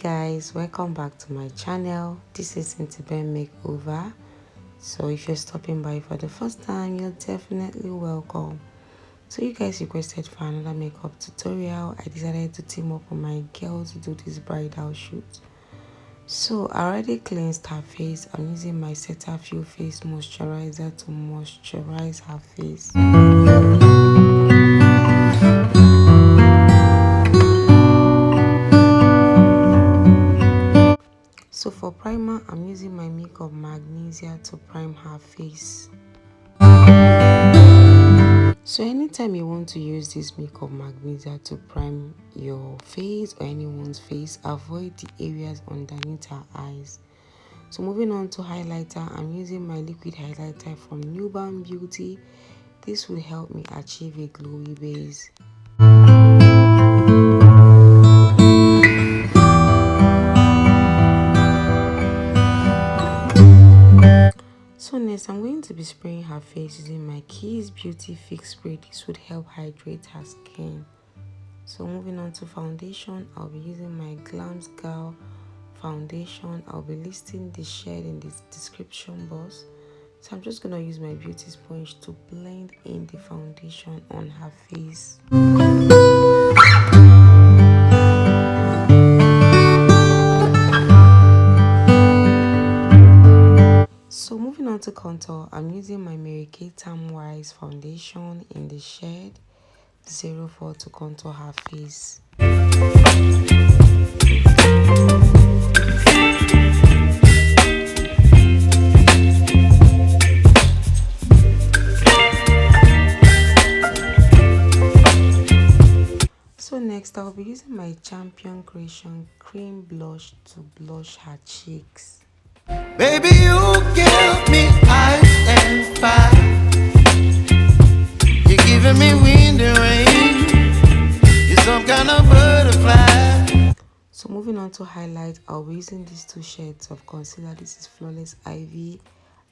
guys, welcome back to my channel. This is Nubanbeauty Makeover. So if you're stopping by for the first time, you're definitely welcome. So you guys requested for another makeup tutorial. I decided to team up with my girl to do this bridal shoot. So I already cleansed her face. I'm using my Cetaphil face moisturizer to moisturize her face. So for primer, I'm using my makeup magnesia to prime her face. So anytime you want to use this makeup magnesia to prime your face or anyone's face, avoid the areas underneath her eyes. So moving on to highlighter, I'm using my liquid highlighter from Nubanbeauty. This will help me achieve a glowy base. So next, I'm going to be spraying her face using my Keys Beauty Fix Spray. This would help hydrate her skin. So moving on to foundation, I'll be using my Glam's Girl foundation. I'll be listing the shade in the description box. So I'm just going to use my beauty sponge to blend in the foundation on her face. So moving on to contour, I'm using my Mary Kay Wise foundation in the shade 04 to contour her face. So next, I'll be using my Champion Creation cream blush to blush her cheeks. Baby, you give me ice and fire. You're giving me wind and rain. You're some kind of butterfly. So moving on to highlight, I'll be using these two shades of concealer. This is Flawless Ivy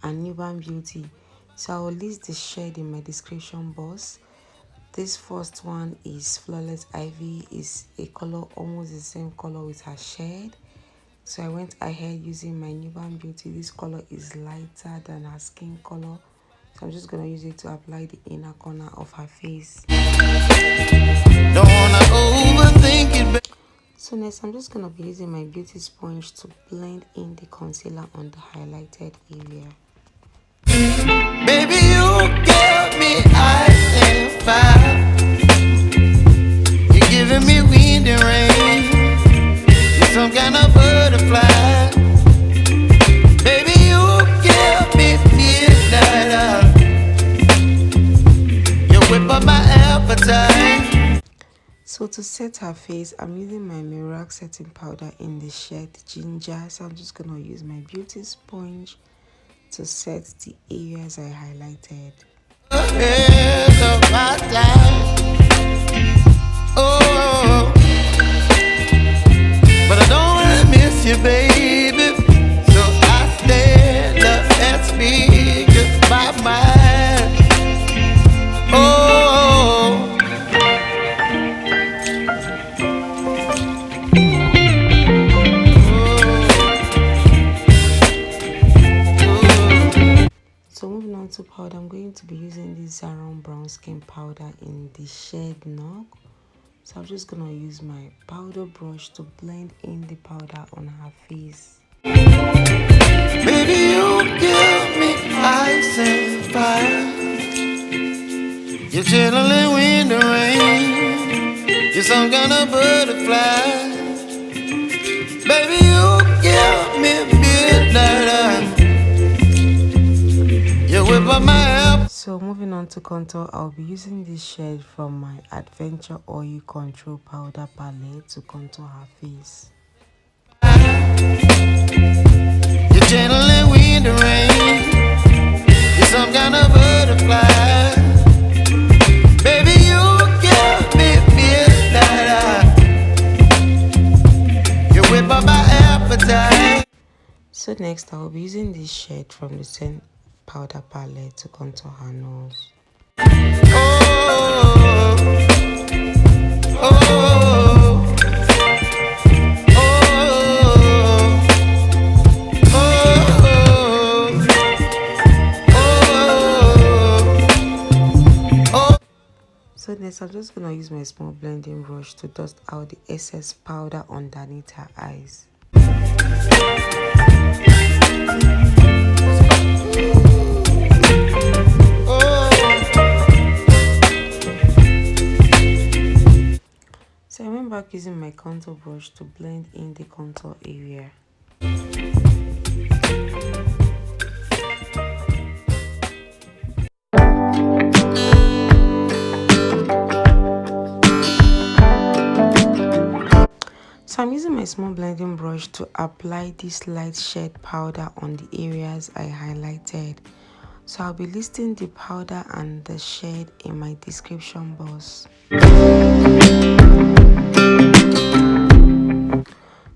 and Nubanbeauty. So I will list the shade in my description box. This first one is Flawless Ivy. Is a color almost the same color with her shade. So I went ahead using my Nubanbeauty. This color is lighter than her skin color. So I'm just going to use it to apply the inner corner of her face. Don't wanna overthink it. So next, I'm just going to be using my beauty sponge to blend in the concealer on the highlighted area. Baby, you give me ice and fire. You're giving me wind and rain. You're some kind of butterfly. Baby, you give me midnight. You whip up my appetite. So to set her face, I'm using my Mirac setting powder in the shade Ginger. So I'm just going to use my beauty sponge to set the areas I highlighted. Ahead of my time. Oh, but I don't wanna miss you, baby. So I stand up and speak my mind. Oh. So moving on to powder, I'm going to be using this Zaron brown skin powder in the shade Nog. So I'm just gonna use my powder brush to blend in the powder on her face. Baby, you give me ice and fire. You're chilling wind and rain. You're some kind of butterfly. Baby, you give me midnight. You whip up my app. So moving on to contour, I'll be using this shade from my Adventure Oil Control Powder palette to contour her face. You're channeling wind and rain. You're some kind of butterfly. Baby, you give me midnight. You whip up my appetite. So next, I will be using this shade from the same powder palette to contour her nose. Oh, oh, oh, oh. So next, I'm just gonna use my small blending brush to dust out the excess powder underneath her eyes. So I went back using my contour brush to blend in the contour area. So I'm using my small blending brush to apply this light shade powder on the areas I highlighted. So I'll be listing the powder and the shade in my description box.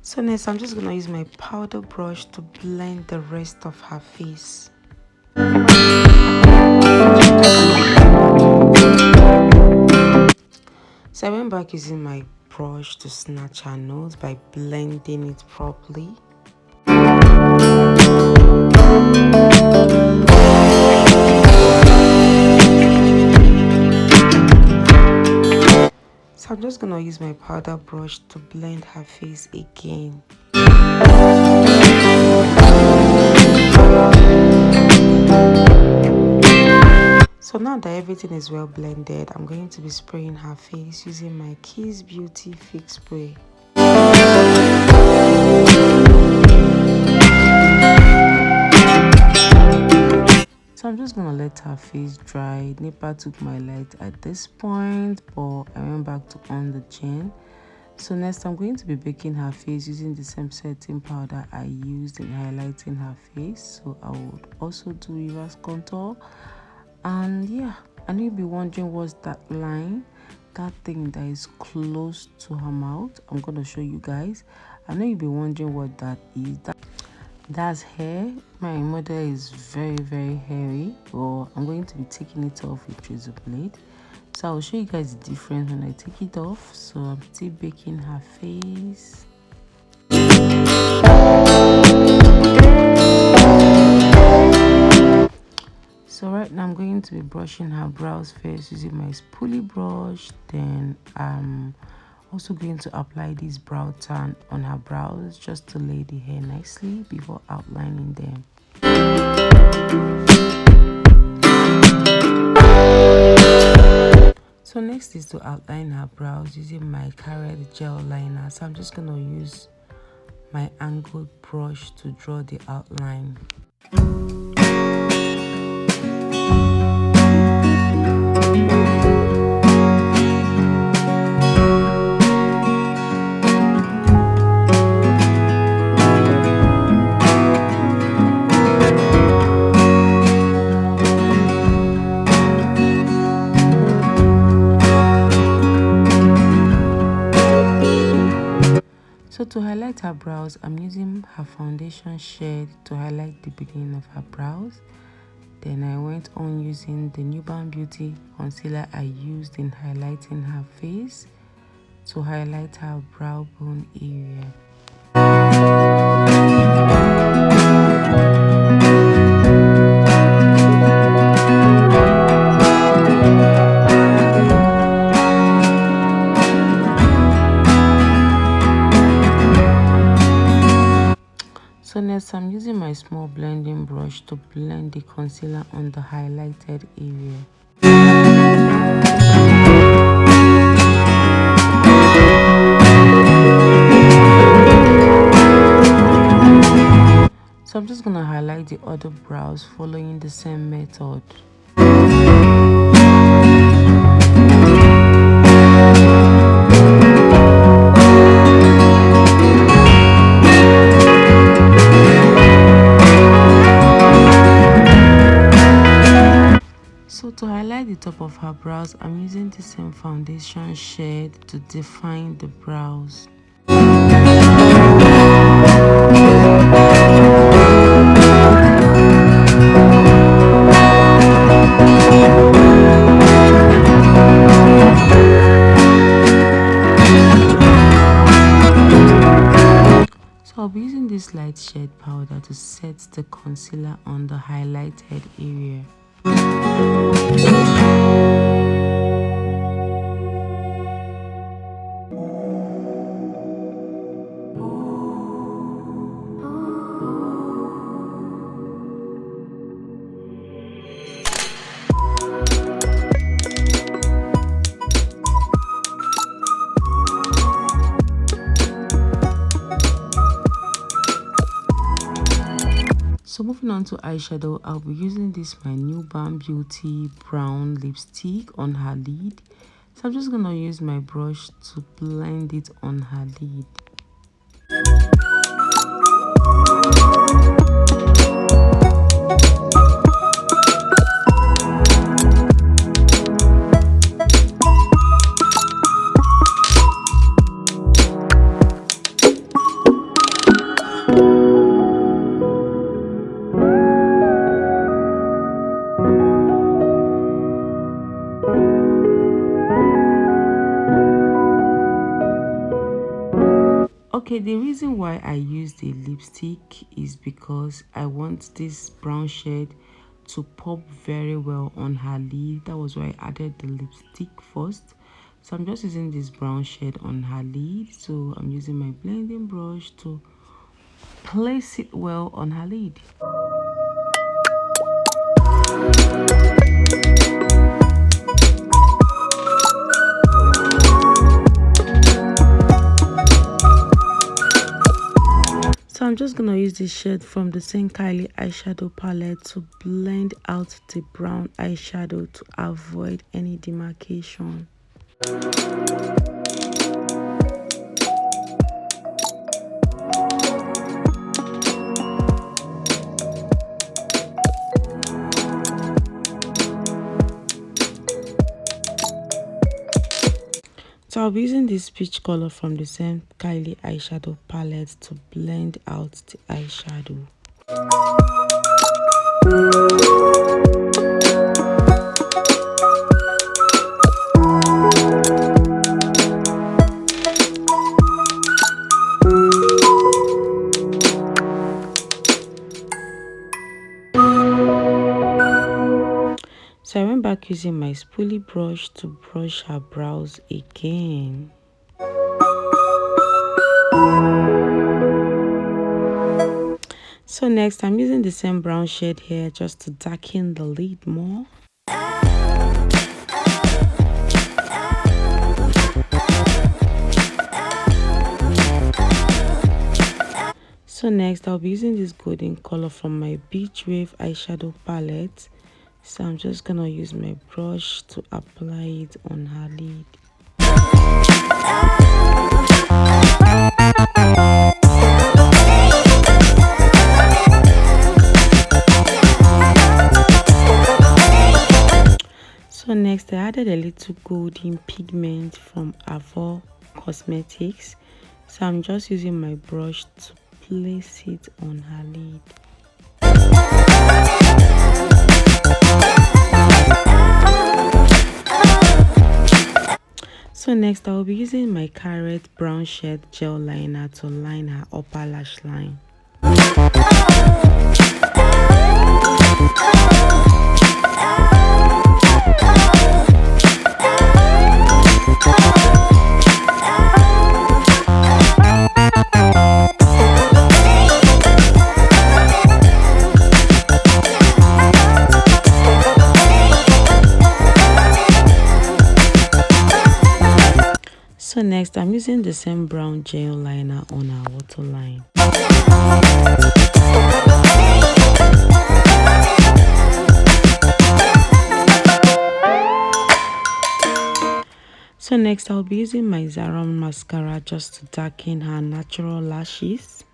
So next, I'm just gonna use my powder brush to blend the rest of her face. So I went back using my brush to snatch her nose by blending it properly. So I'm just gonna use my powder brush to blend her face again. So now that everything is well blended, I'm going to be spraying her face using my Kiss Beauty Fix Spray. So I'm just gonna let her face dry. Nipper took my light at this point, but I went back to on the gel. So next, I'm going to be baking her face using the same setting powder I used in highlighting her face. So I would also do reverse contour. And yeah, I know you'll be wondering what's that line, that thing that is close to her mouth. I'm gonna show you guys. I know you'll be wondering what that is. That's hair. My model is very hairy, but I'm going to be taking it off with razor blade. So I'll show you guys the difference when I take it off. So I'm still baking her face. So right now I'm going to be brushing her brows first using my spoolie brush. Then I'm also going to apply this brow tan on her brows just to lay the hair nicely before outlining them. So next is to outline her brows using my Karite gel liner. So I'm just going to use my angled brush to draw the outline. So to highlight her brows, I'm using her foundation shade to highlight the beginning of her brows. Then I went on using the Nubanbeauty concealer I used in highlighting her face to highlight her brow bone area. So next, I'm using my small blending brush to blend the concealer on the highlighted area. So I'm just going to highlight the other brows following the same method. So to highlight the top of her brows, I'm using the same foundation shade to define the brows. So I'll be using this light shade powder to set the concealer on the highlighted area. moving on to eyeshadow, I'll be using this my Nubanbeauty brown lipstick on her lid. So I'm just gonna use my brush to blend it on her lid. Okay, the reason why I use the lipstick is because I want this brown shade to pop very well on her lid. That was why I added the lipstick first. So I'm just using this brown shade on her lid. So I'm using my blending brush to place it well on her lid. So I'm just gonna use this shade from the same Kylie eyeshadow palette to blend out the brown eyeshadow to avoid any demarcation. So I'll be using this peach color from the same Kylie eyeshadow palette to blend out the eyeshadow. So I went back using my spoolie brush to brush her brows again. So next I'm using the same brown shade here just to darken the lid more. So next I'll be using this golden color from my Beach Wave eyeshadow palette. So I'm just gonna use my brush to apply it on her lid. So next I added a little golden pigment from Avour cosmetics. So I'm just using my brush to place it on her lid. So next I will be using my Karite brown shade gel liner to line her upper lash line. So next I'm using the same brown gel liner on our waterline. So next I'll be using my Zaron mascara just to darken her natural lashes.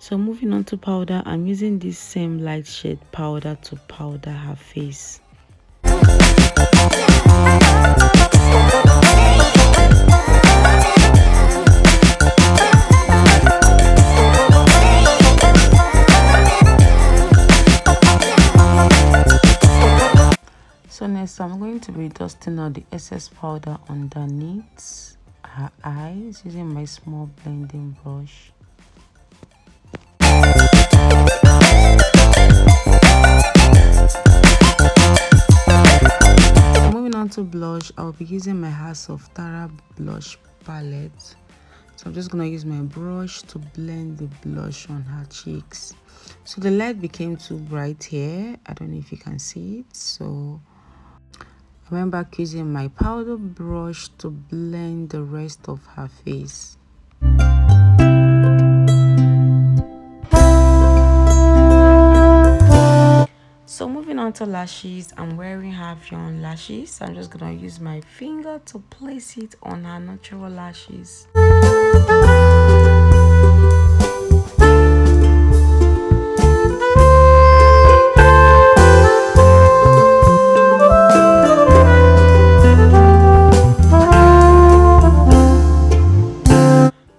So moving on to powder, I'm using this same light shade powder to powder her face. So next I'm going to be dusting out the excess powder underneath her eyes using my small blending brush. Moving on to blush, I'll be using my House of Tara blush palette. So I'm just going to use my brush to blend the blush on her cheeks. So the light became too bright here. I don't know if you can see it. So I went back using my powder brush to blend the rest of her face. So moving on to lashes, I'm wearing Avion lashes. So I'm just gonna use my finger to place it on her natural lashes.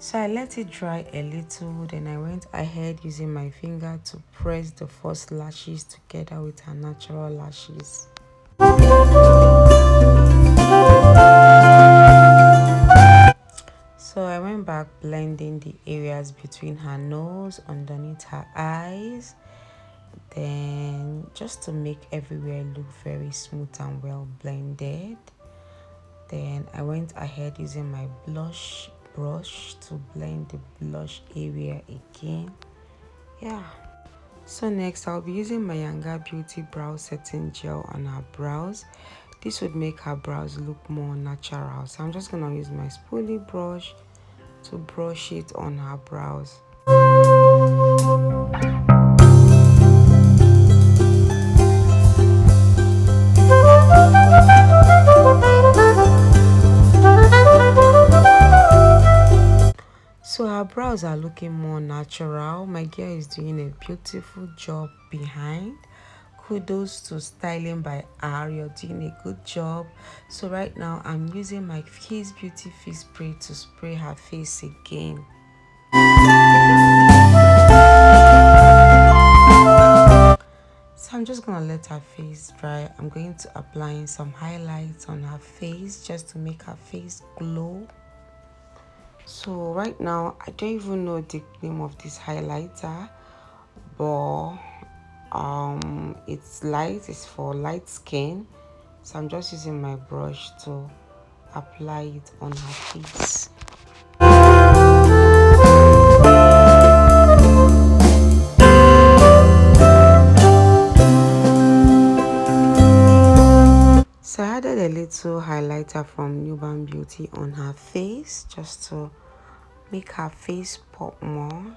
So I let it dry a little, then I went ahead using my finger to press the first lashes together with her natural lashes. So I went back blending the areas between her nose, underneath her eyes, then just to make everywhere look very smooth and well blended. Then I went ahead using my blush brush to blend the blush area again. Yeah. So next I'll be using my Nubanbeauty brow setting gel on her brows. This would make her brows look more natural. So I'm just gonna use my spoolie brush to brush it on her brows. So her brows are looking more natural. My girl is doing a beautiful job behind. Kudos to styling by her. You're doing a good job. So right now I'm using my Kiss Beauty face spray to spray her face again. So I'm just gonna let her face dry. I'm going to apply some highlights on her face just to make her face glow. So right now I don't even know the name of this highlighter, but it's light, it's for light skin. So I'm just using my brush to apply it on her face. So I added a little highlighter from Nubanbeauty on her face just to make her face pop more.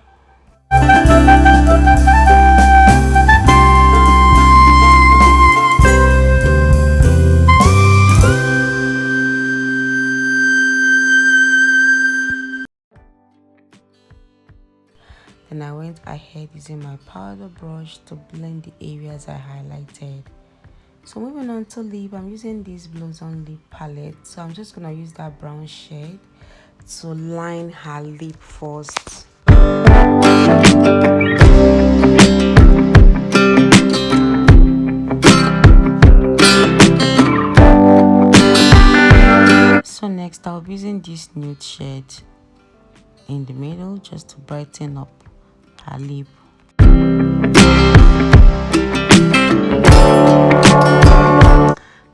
Then I went ahead using my powder brush to blend the areas I highlighted. So moving on to lip, I'm using this Blossom lip palette. So I'm just gonna use that brown shade to line her lip first. So next I'll be using this nude shade in the middle just to brighten up her lip.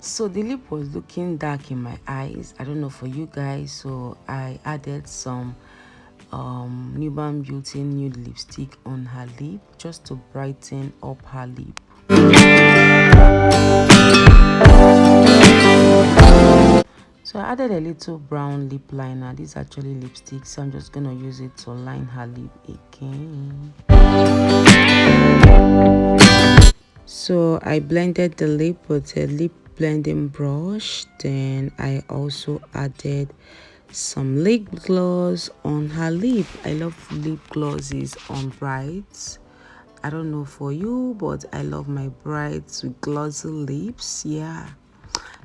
So the lip was looking dark in my eyes. I don't know for you guys, so I added some Nubanbeauty nude lipstick on her lip just to brighten up her lip. So I added a little brown lip liner. This is actually lipstick, so I'm just gonna use it to line her lip again. So I blended the lip with a lip blending brush. Then I also added some lip gloss on her lip. I love lip glosses on brides. I don't know for you, but I love my brides with glossy lips. Yeah,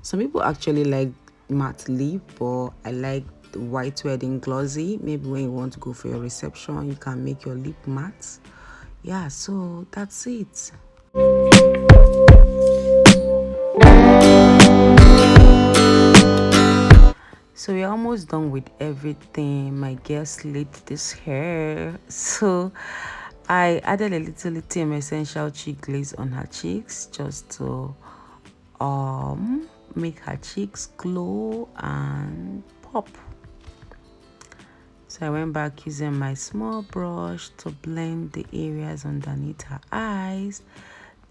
some people actually like matte lip, but I like the white wedding glossy. Maybe when you want to go for your reception, you can make your lip matte. Yeah, so that's it. So we're almost done with everything. My girl slit this hair, so I added a little essential cheek glaze on her cheeks just to make her cheeks glow and pop. So I went back using my small brush to blend the areas underneath her eyes.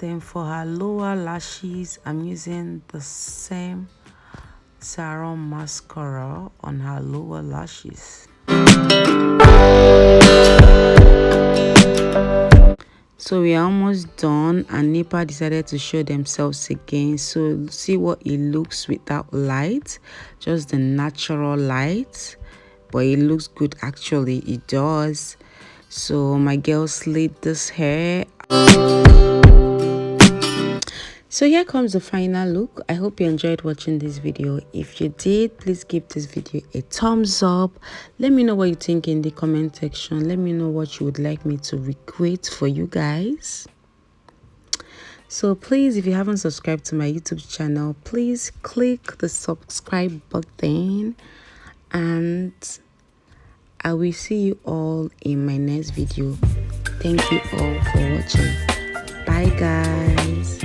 Then for her lower lashes, I'm using the same Zaron mascara on her lower lashes. So we are almost done, and NEPA decided to show themselves again. So see what it looks without light, just the natural light, but it looks good. Actually it does. So my girl slid this hair. So here comes the final look. I hope you enjoyed watching this video. If you did, please give this video a thumbs up. Let me know what you think in the comment section. Let me know what you would like me to recreate for you guys. So please, if you haven't subscribed to my YouTube channel, please click the subscribe button, and I will see you all in my next video. Thank you all for watching. Bye guys.